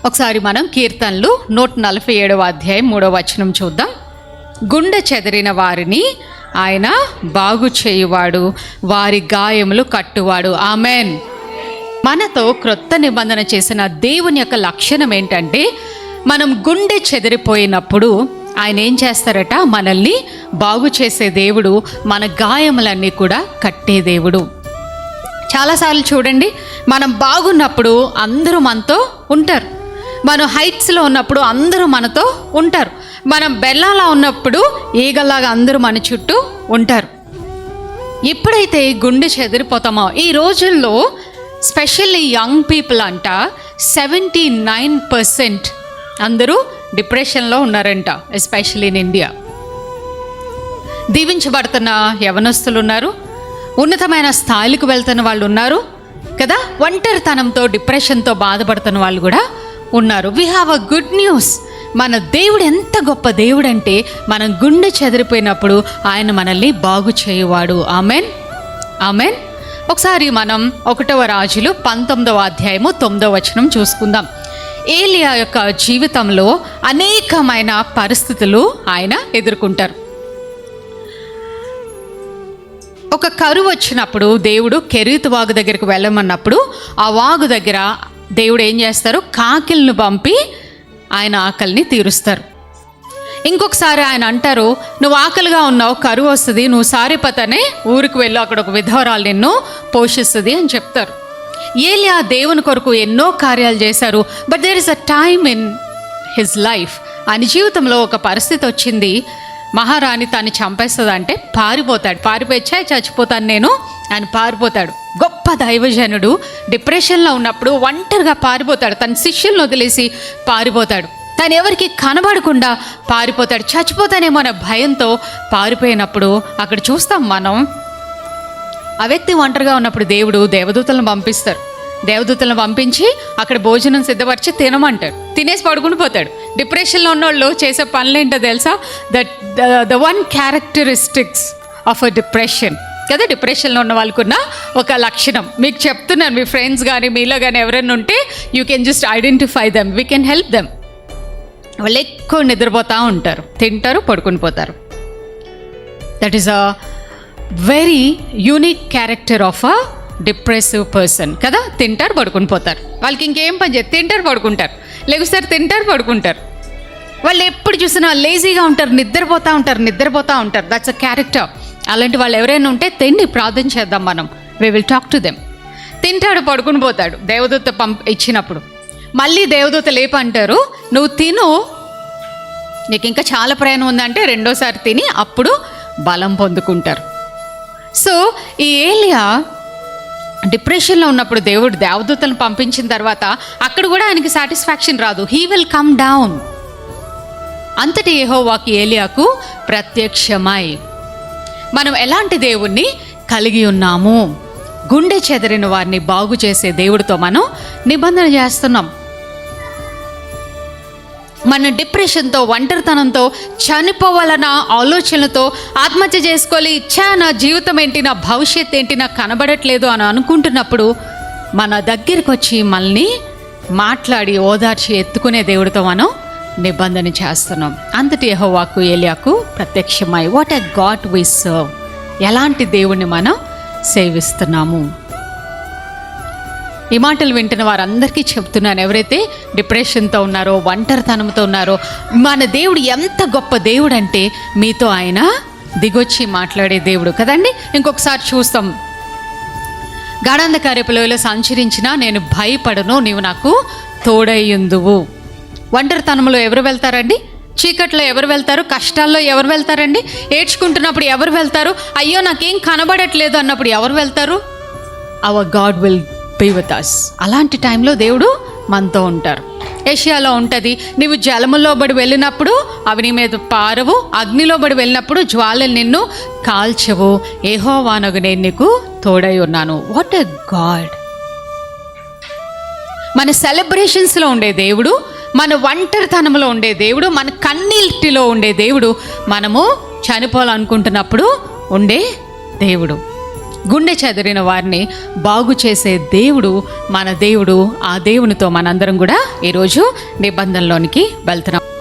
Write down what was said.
ఒకసారి మనం కీర్తనలు 147వ అధ్యాయం 3వ వచనం చూద్దాం. గుండె చెదిరిన వారిని ఆయన బాగు చేయువాడు, వారి గాయములు కట్టువాడు. ఆమెన్. మనతో క్రొత్త నిబంధన చేసిన దేవుని యొక్క లక్షణం ఏంటంటే, మనం గుండె చెదిరిపోయినప్పుడు ఆయన ఏం చేస్తారట, మనల్ని బాగు చేసే దేవుడు, మన గాయములన్నీ కూడా కట్టే దేవుడు. చాలాసార్లు చూడండి, మనం బాగున్నప్పుడు అందరూ మనతో ఉంటారు, మనం హైట్స్లో ఉన్నప్పుడు అందరూ మనతో ఉంటారు, మనం బెల్లాలా ఉన్నప్పుడు ఈగల్లాగా అందరూ మన చుట్టూ ఉంటారు. ఎప్పుడైతే గుండె చెదిరిపోతామో, ఈ రోజుల్లో స్పెషల్లీ యంగ్ పీపుల్ అంట 79% అందరూ డిప్రెషన్లో ఉన్నారంట, ఎస్పెషల్లీ ఇన్ ఇండియా. దీవించబడుతున్న యవనస్తులు ఉన్నారు, ఉన్నతమైన స్థాయిలకు వెళ్తున్న వాళ్ళు ఉన్నారు కదా, ఒంటరితనంతో డిప్రెషన్తో బాధపడుతున్న వాళ్ళు కూడా ఉన్నారు. We have a good news. మన దేవుడు ఎంత గొప్ప దేవుడు అంటే, మనం గుండె చెదిరిపోయినప్పుడు ఆయన మనల్ని బాగు చేయువాడు. Amen, amen. ఒకసారి మనం 1వ రాజులు 19వ అధ్యాయము 9వ వచనం చూసుకుందాం. ఏలియా యొక్క జీవితంలో అనేకమైన పరిస్థితులు ఆయన ఎదుర్కొంటారు. ఒక కరువు వచ్చినప్పుడు దేవుడు కెరీతు వాగు దగ్గరికి వెళ్ళమన్నప్పుడు, ఆ వాగు దగ్గర దేవుడు ఏం చేస్తారు, కాకిలను పంపి ఆయన ఆకలిని తీరుస్తారు. ఇంకొకసారి ఆయన అంటారు, నువ్వు ఆకలిగా ఉన్నావు, కరువు వస్తుంది, నువ్వు సారిపతనే ఊరికి వెళ్ళు, అక్కడ ఒక విధవరాలు నిన్ను పోషిస్తుంది అని చెప్తారు. ఏలియా దేవుని కొరకు ఎన్నో కార్యాలు చేశారు. But there is a time in his life. ఆయన జీవితంలో ఒక పరిస్థితి వచ్చింది, మహారాణి తను చంపేస్తుందంటే పారిపోతాడు. పారిపోయి చచ్చిపోతాను నేను ఆయన పారిపోతాడు. గొప్ప దైవజనుడు డిప్రెషన్లో ఉన్నప్పుడు ఒంటరిగా పారిపోతాడు, తన శిష్యులను వదిలేసి పారిపోతాడు, తను ఎవరికి కనబడకుండా పారిపోతాడు. చచ్చిపోతానేమో అనే భయంతో పారిపోయినప్పుడు అక్కడ చూస్తాం మనం, ఆ వ్యక్తి ఒంటరిగా ఉన్నప్పుడు దేవుడు దేవదూతలను పంపిస్తారు. దేవదూతలను పంపించి అక్కడ భోజనం సిద్ధపరిచి తినమంటాడు, తినేసి పడుకుని పోతాడు. డిప్రెషన్లో ఉన్నోళ్ళు చేసే పనులేంటో తెలుసా, the one characteristics of a depression కదా, డిప్రెషన్లో ఉన్న వాళ్ళకున్న ఒక లక్షణం మీకు చెప్తున్నాను. మీ ఫ్రెండ్స్ కానీ మీలో కానీ ఎవరైనా ఉంటే you can just identify them, we can help them. వాళ్ళు ఎక్కువ నిద్రపోతూ ఉంటారు, తింటారు, పడుకుని పోతారు. That is a very unique character of a depressive person కదా. తింటారు, పడుకుని పోతారు, వాళ్ళకి ఇంకేం పని చేస్తారు, తింటారు, పడుకుంటారు, లేకపోతే తింటారు, పడుకుంటారు. వాళ్ళు ఎప్పుడు చూసినా లేజీగా ఉంటారు, నిద్రపోతూ ఉంటారు. That's a character. అలాంటి వాళ్ళు ఎవరైనా ఉంటే తిండి, ప్రార్థన చేద్దాం మనం, we will talk to them. తింటాడు, పడుకుని పోతాడు, దేవదూత ఇచ్చినప్పుడు మళ్ళీ దేవదూత లేపంటారు, నువ్వు తిను, నీకు ఇంకా చాలా ప్రయాణం ఉందంటే రెండోసారి తిని అప్పుడు బలం పొందుకుంటారు. సో ఈ ఏలియా డిప్రెషన్లో ఉన్నప్పుడు దేవుడు దేవదూతలను పంపించిన తర్వాత అక్కడ కూడా ఆయనకి సాటిస్ఫాక్షన్ రాదు. He will come down. అంతటి యెహోవాకి ఏలియాకు ప్రత్యక్షమై, మనం ఎలాంటి దేవుణ్ణి కలిగి ఉన్నాము, గుండె చెదిరిన వారిని బాగు చేసే దేవుడితో మనం నిబంధన చేస్తున్నాం. మన డిప్రెషన్తో, ఒంటరితనంతో, చనిపోవాలన్న ఆలోచనలతో, ఆత్మహత్య చేసుకోవాలి, నా జీవితం ఏంటి, నా భవిష్యత్ ఏంటి, నాకు కనబడట్లేదు అని అనుకుంటున్నప్పుడు మన దగ్గరికి వచ్చి మనల్ని మాట్లాడి ఓదార్చి ఎత్తుకునే దేవుడితో మనం నిబంధన చేస్తున్నాం. అంతటి యెహోవాకు ఏలియాకు ప్రత్యక్షమై, what a God we serve, ఎలాంటి దేవుణ్ణి మనం సేవిస్తున్నాము. ఈ మాటలు వింటున్న వారందరికీ చెప్తున్నాను, ఎవరైతే డిప్రెషన్తో ఉన్నారో, ఒంటరితనంతో ఉన్నారో, మన దేవుడు ఎంత గొప్ప దేవుడు అంటే మీతో ఆయన దిగొచ్చి మాట్లాడే దేవుడు కదండి. ఇంకొకసారి చూస్తాం, గాఢాంధకారపు లోయలో సంచరించినా నేను భయపడను, నీవు నాకు తోడయ్యుందువు. ఒంటరితనంలో ఎవరు వెళ్తారండి? చీకట్లో ఎవరు వెళ్తారు? కష్టాల్లో ఎవరు వెళ్తారండి? ఏడ్చుకుంటున్నప్పుడు ఎవరు వెళ్తారు? అయ్యో నాకేం కనబడట్లేదు అన్నప్పుడు ఎవరు వెళ్తారు? Our God will be with us. అలాంటి టైంలో దేవుడు మనతో ఉంటారు. యెషయాలో ఉంటుంది, నీవు జలములో బడి వెళ్ళినప్పుడు అవి నీ మీద పారవు, అగ్నిలో బడి వెళ్ళినప్పుడు జ్వాలలు నిన్ను కాల్చవు, యెహోవానగు నేను నీకు తోడై ఉన్నాను. What a God. మన సెలబ్రేషన్స్లో ఉండే దేవుడు, మన ఒంటరితనంలో ఉండే దేవుడు, మన కన్నీటిలో ఉండే దేవుడు, మనము చనిపోవాలనుకుంటున్నప్పుడు ఉండే దేవుడు. గుండె చెదిరిన వారిని బాగు చేసే దేవుడు మన దేవుడు. ఆ దేవునితో మనందరం కూడా ఈరోజు నిబంధనలోనికి వెళ్తున్నాం.